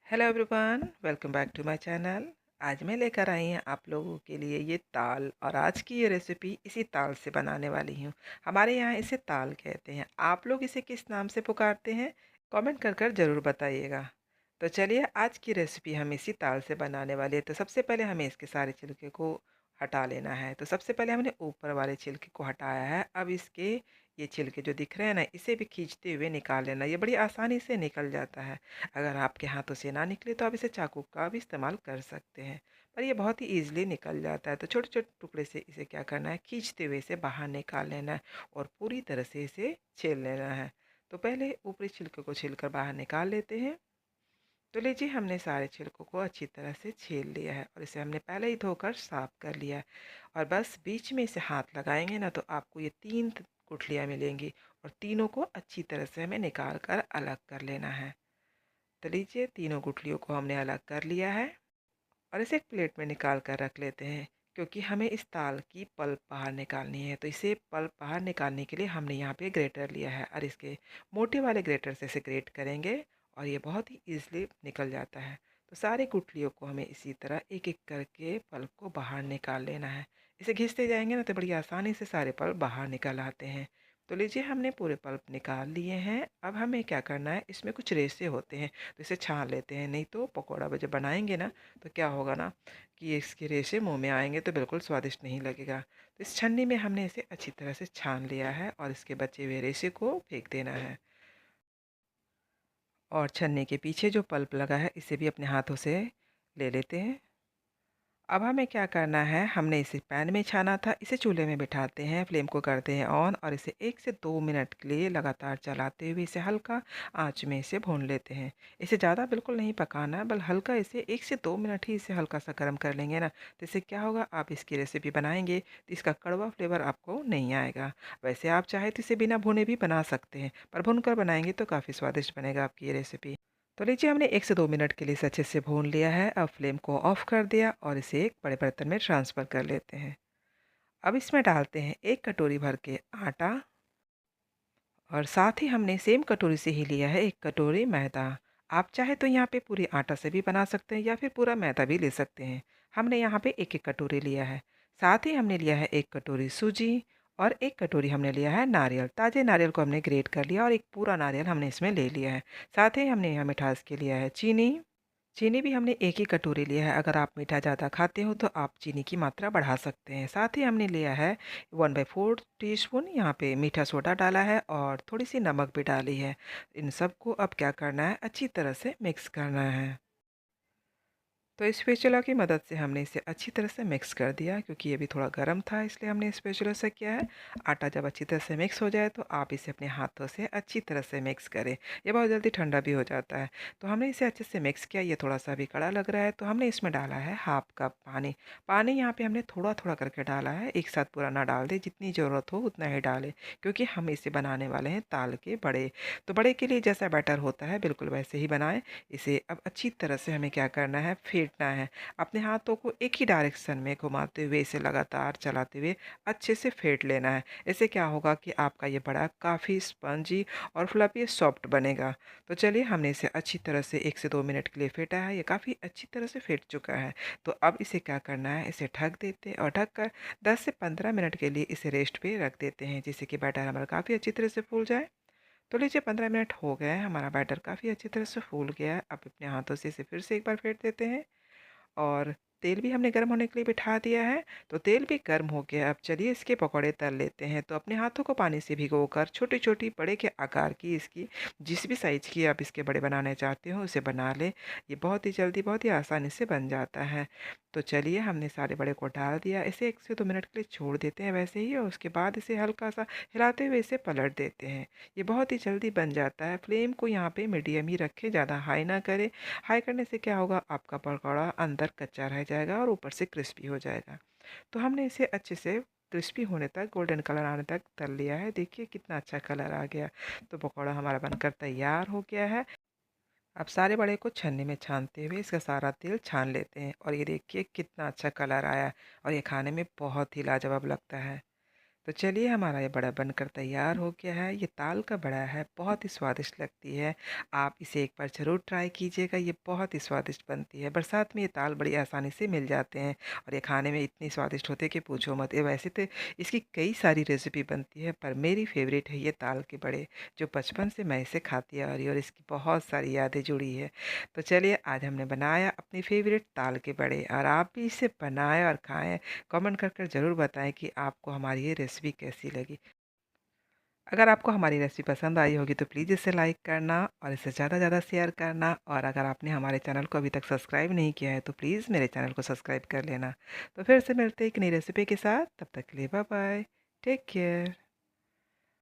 Hello everyone, welcome back to my channel. आज मैं लेकर आई हूँ आप लोगों के लिए ये ताल और आज की ये रेसिपी इसी ताल से बनाने वाली हूँ। हमारे यहाँ इसे ताल कहते हैं। आप लोग इसे किस नाम से पुकारते हैं? कमेंट कर कर ज़रूर बताइएगा। तो चलिए आज की रेसिपी हम इसी ताल से बनाने वाले हैं। तो सबसे पहले हमें इसके सारे छिलके को हटा लेना है। तो सबसे पहले हमने ऊपर वाले छिलके को हटाया है। अब इसके ये छिलके जो दिख रहे हैं ना, इसे भी खींचते हुए निकाल लेना। ये बड़ी आसानी से निकल जाता है। अगर आपके हाथों से ना निकले तो आप इसे चाकू का भी इस्तेमाल कर सकते हैं, पर ये बहुत ही ईजिली निकल जाता है। तो छोटे छोटे टुकड़े से इसे क्या करना है, खींचते हुए इसे बाहर निकाल लेना है और पूरी तरह से इसे छील लेना है। तो पहले ऊपरी छिलके को छीलकर बाहर निकाल लेते हैं। तो लीजिए, हमने सारे छिलकों को अच्छी तरह से छील लिया है और इसे हमने पहले ही धोकर साफ कर लिया है। और बस बीच में इसे हाथ लगाएंगे ना, तो आपको ये तीन गुठलियाँ मिलेंगी और तीनों को अच्छी तरह से हमें निकाल कर अलग कर लेना है। तो लीजिए, तीनों गुठलियों को हमने अलग कर लिया है और इसे एक प्लेट में निकाल कर रख लेते हैं, क्योंकि हमें इस ताल की पल्प बाहर निकालनी है। तो इसे पल्प बाहर निकालने के लिए हमने यहाँ पे ग्रेटर लिया है और इसके मोटे वाले ग्रेटर से इसे ग्रेट करेंगे और ये बहुत ही ईजिली निकल जाता है। तो सारे गुठलियों को हमें इसी तरह एक एक करके पल्प को बाहर निकाल लेना है। इसे घिसते जाएंगे ना, तो बड़ी आसानी से सारे पल्प बाहर निकल आते हैं। तो लीजिए, हमने पूरे पल्प निकाल लिए हैं। अब हमें क्या करना है, इसमें कुछ रेशे होते हैं तो इसे छान लेते हैं, नहीं तो पकौड़ा जब बनाएंगे ना, तो क्या होगा ना कि इसके रेशे मुंह में आएंगे तो बिल्कुल स्वादिष्ट नहीं लगेगा। तो इस छन्नी में हमने इसे अच्छी तरह से छान लिया है और इसके बचे हुए रेशे को फेंक देना है। और छन्नी के पीछे जो पल्प लगा है, इसे भी अपने हाथों से ले लेते हैं। अब हमें क्या करना है, हमने इसे पैन में छाना था, इसे चूल्हे में बिठाते हैं, फ्लेम को करते हैं ऑन और इसे 1 से 2 मिनट के लिए लगातार चलाते हुए इसे हल्का आंच में इसे भून लेते हैं। इसे ज़्यादा बिल्कुल नहीं पकाना है, बल्कि हल्का इसे 1 से 2 मिनट ही इसे हल्का सा गर्म कर लेंगे ना, तो इससे क्या होगा, आप इसकी रेसिपी बनाएंगे तो इसका कड़वा फ्लेवर आपको नहीं आएगा। वैसे आप चाहे तो इसे बिना भुने भी बना सकते हैं, पर भूनकर बनाएंगे तो काफ़ी स्वादिष्ट बनेगा आपकी ये रेसिपी। तो लीजिए, हमने 1 से 2 मिनट के लिए इसे अच्छे से भून लिया है। अब फ्लेम को ऑफ कर दिया और इसे एक बड़े बर्तन में ट्रांसफ़र कर लेते हैं। अब इसमें डालते हैं 1 कटोरी भर के आटा और साथ ही हमने सेम कटोरी से ही लिया है 1 कटोरी मैदा। आप चाहे तो यहाँ पे पूरे आटा से भी बना सकते हैं या फिर पूरा मैदा भी ले सकते हैं। हमने यहाँ पे 1-1 कटोरी लिया है। साथ ही हमने लिया है 1 कटोरी सूजी और 1 कटोरी हमने लिया है नारियल। ताज़े नारियल को हमने ग्रेट कर लिया और एक पूरा नारियल हमने इसमें ले लिया है। साथ ही हमने यहाँ मिठास के लिया है चीनी। चीनी भी हमने 1 ही कटोरी लिया है। अगर आप मीठा ज़्यादा खाते हो तो आप चीनी की मात्रा बढ़ा सकते हैं। साथ ही हमने लिया है 1/4 टीस्पून यहाँ पे मीठा सोडा डाला है और थोड़ी-सी नमक भी डाली है। इन सबको अब क्या करना है, अच्छी तरह से मिक्स करना है। तो स्पैचुला की मदद से हमने इसे अच्छी तरह से मिक्स कर दिया, क्योंकि ये भी थोड़ा गर्म था, इसलिए हमने स्पैचुला से किया है। आटा जब अच्छी तरह से मिक्स हो जाए तो आप इसे अपने हाथों से अच्छी तरह से मिक्स करें। ये बहुत जल्दी ठंडा भी हो जाता है। तो हमने इसे अच्छे से मिक्स किया। ये थोड़ा सा भी कड़ा लग रहा है तो हमने इसमें डाला है हाफ कप पानी। पानी यहाँ पे हमने थोड़ा थोड़ा करके डाला है, एक साथ पूरा ना डाल दें। जितनी ज़रूरत हो उतना ही डालें, क्योंकि हम इसे बनाने वाले हैं ताल के बड़े। तो बड़े के लिए जैसा बैटर होता है बिल्कुल वैसे ही बनाएं। इसे अब अच्छी तरह से हमें क्या करना है, फेंटना है। अपने हाथों को एक ही डायरेक्शन में घुमाते हुए इसे लगातार चलाते हुए अच्छे से फेंट लेना है। इससे क्या होगा कि आपका ये बड़ा काफ़ी स्पंजी और फ्लफी सॉफ्ट बनेगा। तो चलिए, हमने इसे अच्छी तरह से 1 से 2 मिनट के लिए फेंटा है। ये काफ़ी अच्छी तरह से फेंट चुका है। तो अब इसे क्या करना है, इसे ढक देते हैं और ढक कर 10 से 15 मिनट के लिए इसे रेस्ट पे रख देते हैं, जिससे कि बैटर हमारा काफ़ी अच्छी तरह से फूल जाए। तो लीजिए, 15 मिनट हो गए हैं, हमारा बैटर काफ़ी अच्छी तरह से फूल गया है। अब अपने हाथों से इसे फिर से एक बार फेंट देते हैं और तेल भी हमने गर्म होने के लिए बिठा दिया है। तो तेल भी गर्म हो गया। अब चलिए इसके पकौड़े तल लेते हैं। तो अपने हाथों को पानी से भिगोकर छोटी-छोटी बड़े के आकार की इसकी, जिस भी साइज़ की आप इसके बड़े बनाना चाहते हो उसे बना लें। ये बहुत ही जल्दी, बहुत ही आसानी से बन जाता है। तो चलिए, हमने सारे बड़े को डाल दिया। इसे 1 से 2 मिनट के लिए छोड़ देते हैं वैसे ही और उसके बाद इसे हल्का-सा हिलाते हुए इसे पलट देते हैं। ये बहुत ही जल्दी बन जाता है। फ्लेम को यहाँ पे मीडियम ही रखें, ज़्यादा हाई ना करें। हाई करने से क्या होगा, आपका पकौड़ा अंदर कच्चा रह जाएगा और ऊपर से क्रिस्पी हो जाएगा। तो हमने इसे अच्छे से क्रिस्पी होने तक, गोल्डन कलर आने तक तल लिया है। देखिए कितना अच्छा कलर आ गया। तो पकौड़ा हमारा बनकर तैयार हो गया है। अब सारे बड़े को छन्नी में छानते हुए इसका सारा तेल छान लेते हैं और ये देखिए कितना अच्छा कलर आया और ये खाने में बहुत ही लाजवाब लगता है। तो चलिए हमारा ये बड़ा बनकर तैयार हो गया है। ये ताल का बड़ा है, बहुत ही स्वादिष्ट लगती है। आप इसे एक बार ज़रूर ट्राई कीजिएगा, ये बहुत ही स्वादिष्ट बनती है। बरसात में ये ताल बड़ी आसानी से मिल जाते हैं और ये खाने में इतनी स्वादिष्ट होते हैं कि पूछो मत। ये वैसे तो इसकी कई सारी रेसिपी बनती है, पर मेरी फ़ेवरेट है ये ताल के बड़े, जो बचपन से मैं इसे खाती आ रही हूँ और इसकी बहुत सारी यादें जुड़ी है। तो चलिए आज हमने बनाया अपनी फ़ेवरेट ताल के बड़े, और आप भी इसे बनाएँ और खाएँ। कमेंट कर ज़रूर बताएँ कि आपको हमारी ये रेसिपी कैसी लगी। अगर आपको हमारी रेसिपी पसंद आई होगी तो प्लीज़ इसे लाइक करना और इसे ज़्यादा से ज़्यादा शेयर करना, और अगर आपने हमारे चैनल को अभी तक सब्सक्राइब नहीं किया है तो प्लीज़ मेरे चैनल को सब्सक्राइब कर लेना। तो फिर से मिलते हैं एक नई रेसिपी के साथ, तब तक के लिए बाय बाय। Take care.